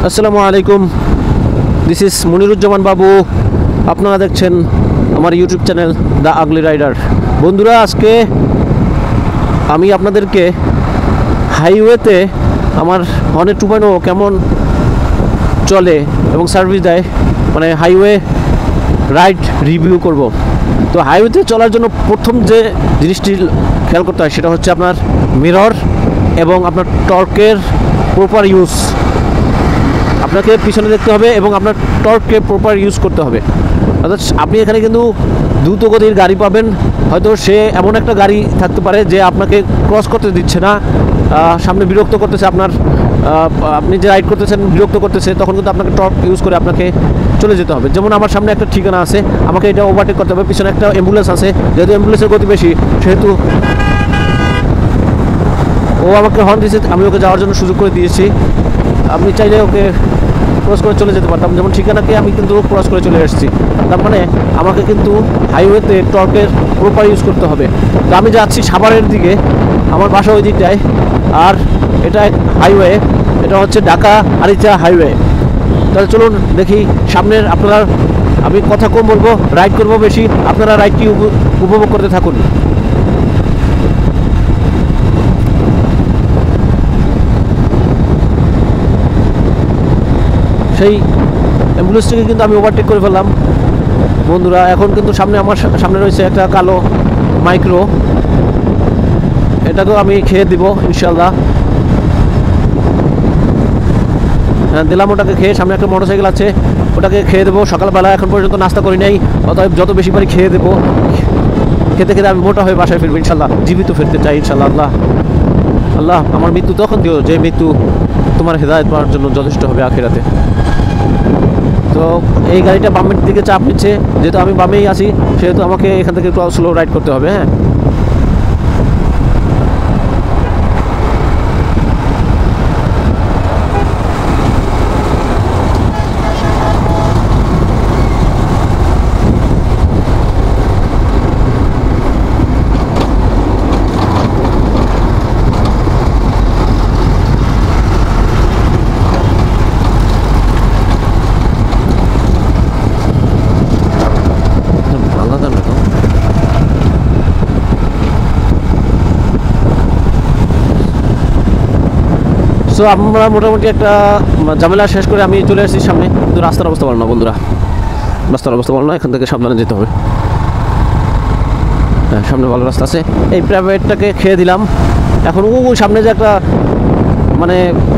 আসসালামু আলাইকুম, this is Moniruzzaman বাবু। আপনারা দেখছেন আমার YouTube channel the ugly rider. বন্ধুরা, আজকে আমি আপনাদেরকে হাইওয়েতে আমার হর্নেট 2.0 কেমন চলে এবং সার্ভিস দেয়, মানে হাইওয়ে রাইড রিভিউ করব। তো হাইওয়েতে চলার জন্য প্রথম যে জিনিসটি খেয়াল করতে হয় সেটা হচ্ছে আপনার মিরর এবং আপনার টর্কের প্রপার ইউজ। আপনাকে পিছনে দেখতে হবে এবং আপনার টর্ককে প্রপার ইউজ করতে হবে। অর্থাৎ আপনি এখানে কিন্তু দ্রুত গতির গাড়ি পাবেন, হয়তো সে এমন একটা গাড়ি থাকতে পারে যে আপনাকে ক্রস করতে দিচ্ছে না, সামনে বিরক্ত করতেছে, আপনি যে রাইড করতেছেন বিরক্ত করতেছে, তখন কিন্তু আপনাকে টর্ক ইউজ করে আপনাকে চলে যেতে হবে। যেমন আমার সামনে একটা ঠিকানা আছে, আমাকে এটা ওভারটেক করতে হবে, পিছনে একটা অ্যাম্বুলেন্স আছে, যেহেতু অ্যাম্বুলেন্সের গতি বেশি সেহেতু ও আমাকে হর্ন দিয়েছে, আমি ওকে যাওয়ার জন্য সুযোগ করে দিয়েছি। আপনি চাইলে ওকে ক্রস করে চলে যেতে পারতাম, যেমন ঠিকানাকে আমি কিন্তু ক্রস করে চলে এসেছি। তার মানে আমাকে কিন্তু হাইওয়েতে টর্কের প্রপার ইউজ করতে হবে। তো আমি যাচ্ছি সাভারের দিকে, আমার বাসা ওই দিকটায়, আর এটা হাইওয়ে, এটা হচ্ছে ঢাকা আরিচা হাইওয়ে। তাহলে চলুন দেখি সামনের, আপনারা, আমি কথা কম বলবো, রাইড করবো বেশি, আপনারা রাইডটি উপভোগ করতে থাকুন। সেই অ্যাম্বুলেন্সটিকে কিন্তু আমি ওভারটেক করে ফেললাম বন্ধুরা। এখন কিন্তু আমার সামনে রয়েছে একটা কালো মাইক্রো, এটাকেও আমি খেয়ে দিব ইনশাল্লাহ। হ্যাঁ, দিলাম ওটাকে খেয়ে। সামনে একটা মোটরসাইকেল আছে, ওটাকে খেয়ে দেবো। সকালবেলা এখন পর্যন্ত নাস্তা করি নাই, অতএব যত বেশি পারি খেয়ে দেবো। খেতে খেতে আমি মোটা হয়ে বাসায় ফিরবো ইনশাল্লাহ, জীবিত ফিরতে চাই ইনশাল্লাহ। আল্লাহ আমার মৃত্যু তখন দিও যে মৃত্যু তোমার হেদায়েত পাওয়ার জন্য যথেষ্ট হবে আখিরাতে। তো এই গাড়িটা বামের দিকে চাপ নিচ্ছে, যেহেতু আমি বামেই আছি সেহেতু আমাকে এখান থেকে একটু স্লো রাইড করতে হবে। হ্যাঁ, সো আমরা মোটামুটি একটা ঝামেলা শেষ করে আমি চলে আসছি সামনে, কিন্তু রাস্তার অবস্থা ভালো না বন্ধুরা, রাস্তার অবস্থা ভালো না, এখান থেকে সাবধানে যেতে হবে। হ্যাঁ, সামনে ভালো রাস্তা আছে। এই প্রাইভেটটাকে খেয়ে দিলাম। এখন ওই সামনে যে একটা মানে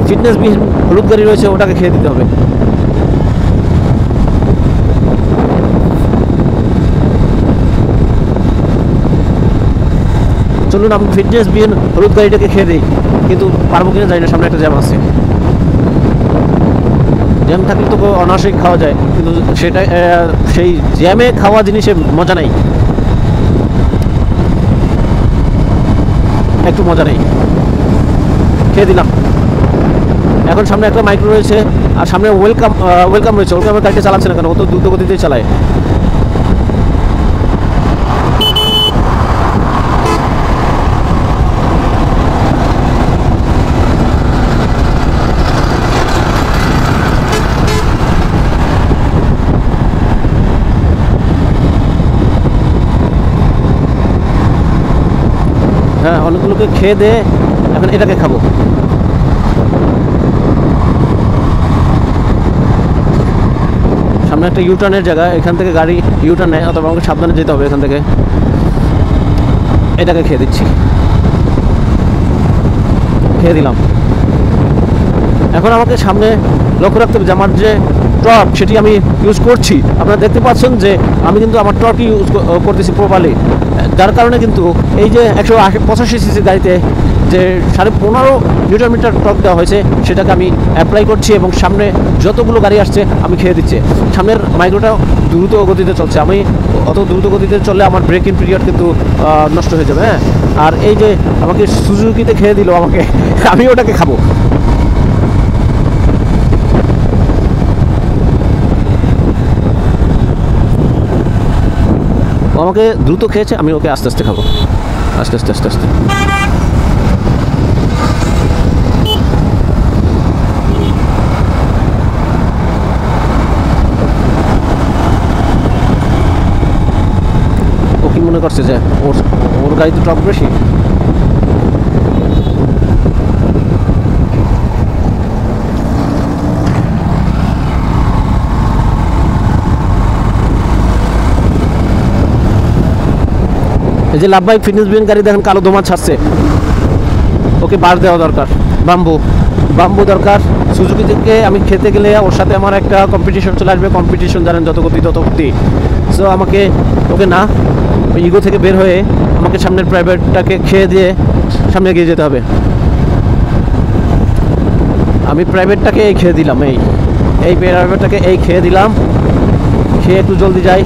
ফিটনেসবিহীন হলুদ গাড়ি রয়েছে, ওটাকে খেয়ে দিতে হবে। চলুন আমি ফিটনেসবিহীন হলুদ গাড়িটাকে খেয়ে দিই, কিন্তু পারবো কিনা জানি না, সামনে একটা জ্যাম আছে। জ্যাম থাকলে তো অনায়াসেই খাওয়া যায়, কিন্তু সেটা সেই জ্যামে খাওয়া জিনিসে মজা নেই, একটু মজা নেই। খেয়ে দিলাম। এখন সামনে একটা মাইক্রো রয়েছে, আর সামনে ওয়েলকাম রয়েছে। ওয়েলকামের গাড়িটা চালাচ্ছে না কেন? ও তো দ্রুত গতিতেই চালায়। হ্যাঁ, অনেকগুলোকে খেয়ে দে, এখন এটাকে খাবো। সামনে একটা ইউটার্নের জায়গা, এখান থেকে গাড়ি ইউটার্ন নেয়, অথবা আমাকে সাবধানে যেতে হবে এখান থেকে। এটাকে খেয়ে দিচ্ছি, খেয়ে দিলাম। এখন আমাকে সামনে লক্ষ্য রাখতে হবে যে আমার যে টর্ক সেটি আমি ইউজ করছি। আপনারা দেখতে পাচ্ছেন যে আমি কিন্তু আমার টর্ক ইউজ করতেছি প্রপারলি, যার কারণে কিন্তু এই যে 185 সিসি গাড়িতে যে 15.5 নিউটন মিটার টর্ক দেওয়া হয়েছে সেটাকে আমি অ্যাপ্লাই করছি, এবং সামনে যতগুলো গাড়ি আসছে আমি খেয়ে দিচ্ছি। সামনের মাইক্রোটা দ্রুত গতিতে চলছে, আমি অত দ্রুত গতিতে চললে আমার ব্রেকিং পিরিয়ড কিন্তু নষ্ট হয়ে যাবে। হ্যাঁ, আর এই যে আমাকে সুজুকিতে খেয়ে দিল আমাকে, আমি ওটাকে খাবো। ও আমাকে দ্রুত খেয়েছে, আমি ওকে আস্তে আস্তে খাবো, আস্তে আস্তে আস্তে আস্তে। করছে যে ওর ওর গাড়িতে টপ বেশি। এই যে লাভবাই ফিটনেস বিন গাড়ি দেখেন কালো ধোঁয়া ছাড়ছে, ওকে বার দেওয়া দরকার। বাম্বু দরকার। সুজুকি থেকে আমি খেতে গেলে ওর সাথে আমার একটা কম্পিটিশন চলে আসবে। কম্পিটিশন জানেন যত গতি তত গতি। সো আমাকে ওকে না ইগো থেকে বের হয়ে আমাকে সামনের প্রাইভেটটাকে খেয়ে দিয়ে সামনে এগিয়ে যেতে হবে। আমি প্রাইভেটটাকে এই খেয়ে দিলাম, এই প্রাইভেটটাকে এই খেয়ে দিলাম, খেয়ে একটু জলদি যাই।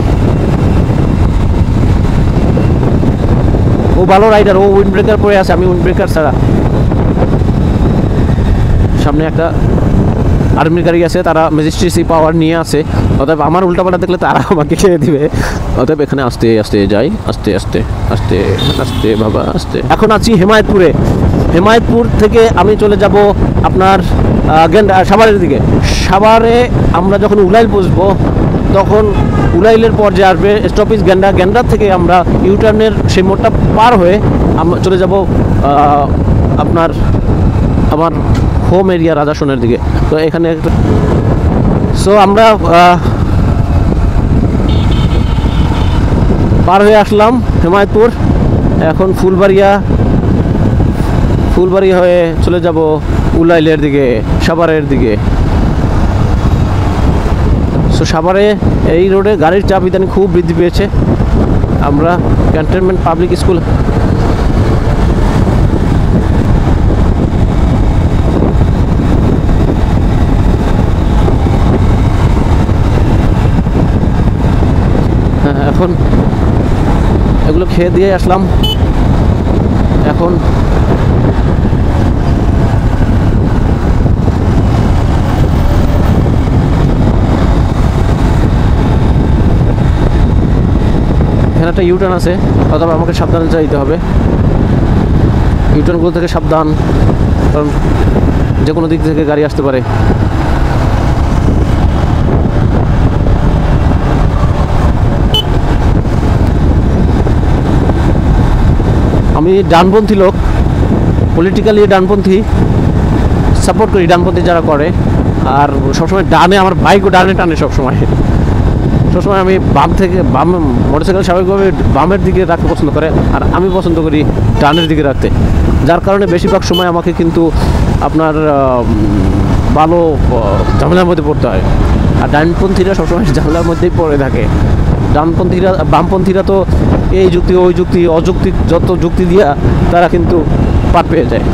ও ভালো রাইডার, ও উইন্ড ব্রেকার পরে আছে, আমি উইন্ড ব্রেকার ছাড়া। সামনে একটা আর্মির গাড়ি আছে, তারা ম্যাজিস্ট্রেসি পাওয়ার নিয়ে আছে, অতএব আমার উল্টাপাল্টা দেখলে তারা আমাকে খেয়ে দিবে। অতএব এখানে আস্তে আস্তে যাই, আস্তে আস্তে আস্তে আস্তে বাবা আস্তে। এখন আছি হেমায়তপুরে। হেমায়তপুর থেকে আমি চলে যাব আপনার সাভারের দিকে। সাভারে আমরা যখন উলাইল পৌঁছবো তখন উলাইলের পর যে আসবে স্টপিস গ্যান্ডার থেকে আমরা ইউটার্নের সেই মোড়টা পার হয়ে আমরা চলে যাব আপনার আমার হোম এরিয়া রাজাসনের দিকে। তো এখানে সো আমরা পার হয়ে আসলাম হেমায়তপুর। এখন ফুলবাড়িয়া হয়ে চলে যাব উলাইলের দিকে, সাভারের দিকে। সো সাভারে এই রোডে গাড়ির চাপ ইদানিং খুব বৃদ্ধি পেয়েছে। আমরা ক্যান্টনমেন্ট পাবলিক স্কুল এখন এগুলো খেয়ে দিয়ে আসলাম। এখন এখানে একটা ইউটার্ন আছে, অথবা আমাকে সাবধানে যাইতে হবে। ইউটার্নগুলো থেকে সাবধান, কারণ যে কোনো দিক থেকে গাড়ি আসতে পারে। আমি ডানপন্থী লোক, পলিটিক্যালি ডানপন্থী, সাপোর্ট করি ডানপন্থী যারা করে। আর সবসময় ডানে, আমার বাইকও ডানে টানে সবসময়। আমি বাম মোটরসাইকেল স্বাভাবিকভাবে বামের দিকে রাখতে পছন্দ করে, আর আমি পছন্দ করি ডানের দিকে রাখতে। যার কারণে বেশিরভাগ সময় আমাকে কিন্তু আপনার ভালো ঝামেলার মধ্যে পড়তে হয়। আর ডানপন্থীরা সবসময় ঝামেলার মধ্যেই পড়ে থাকে। বামপন্থীরা তো এই যুক্তি ওই যুক্তি অযৌক্তিক যত যুক্তি দিয়া তারা কিন্তু পার পেয়ে যায়।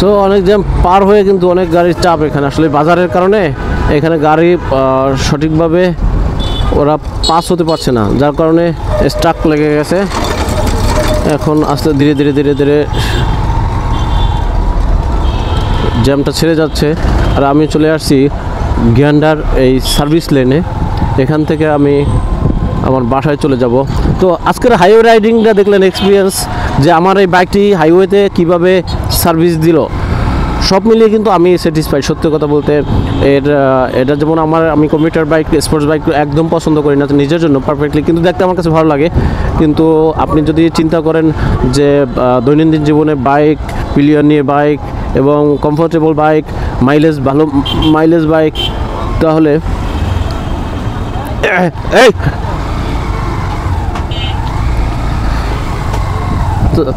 সো অনেক জ্যাম পার হয়ে কিন্তু অনেক গাড়ির চাপ এখানে। আসলে বাজারের কারণে এখানে গাড়ি সঠিকভাবে ওরা পাস হতে পারছে না, যার কারণে স্ট্রাক লেগে গেছে। এখন আস্তে ধীরে ধীরে ধীরে ধীরে জ্যামটা ছেড়ে যাচ্ছে। আর আমি চলে আসছি গ্যান্ডার এই সার্ভিস লেনে। এখান থেকে আমি আমার বাসায় চলে যাব। তো আজকের হাইওয়ে রাইডিংটা দেখলেন এক্সপিরিয়েন্স, যে আমার এই বাইকটি হাইওয়েতে কিভাবে সার্ভিস দিল। সব মিলিয়ে কিন্তু আমি স্যাটিসফাইড, সত্যি কথা বলতে। এটা যেমন আমি কমিউটার বাইক, স্পোর্টস বাইক একদম পছন্দ করি না নিজের জন্য পারফেক্টলি, কিন্তু দেখতে আমার কাছে ভালো লাগে। কিন্তু আপনি যদি চিন্তা করেন যে দৈনন্দিন জীবনে বাইক, পিলিয়ন নিয়ে বাইক এবং কমফোর্টেবল বাইক, ভালো মাইলেজ বাইক, তাহলে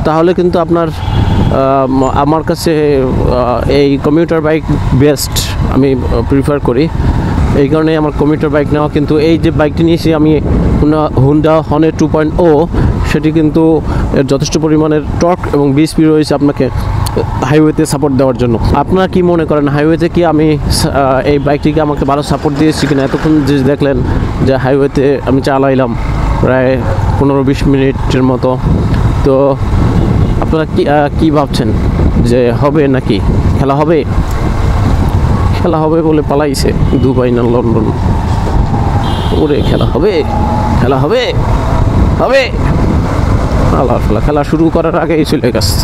তাহলে কিন্তু আপনার আমার কাছে এই কমিউটার বাইক বেস্ট আমি প্রিফার করি। এই কারণে আমার কমিউটার বাইক নেওয়া। কিন্তু এই যে বাইকটি নিয়েছি আমি হুন্ডা হর্নেট 2.0, সেটি কিন্তু যথেষ্ট পরিমাণের টর্ক এবং বিএসপি রয়েছে আপনাকে হাইওয়েতে সাপোর্ট দেওয়ার জন্য। আপনারা কি মনে করেন, হাইওয়েতে কি আমি এই বাইকটিকে আমাকে ভালো সাপোর্ট দিয়েছি কিনা? এতক্ষণ যে দেখলেন যে হাইওয়েতে আমি চালাইলাম প্রায় 15-20 মিনিটের মতো। তো আপনারা কি ভাবছেন? যে হবে নাকি, খেলা হবে, খেলা হবে বলে পালাইছে দুবাই না লন্ডন। ওরে খেলা হবে, খেলা হবে, হবে। খেলা শুরু করার আগেই চলে গেছে।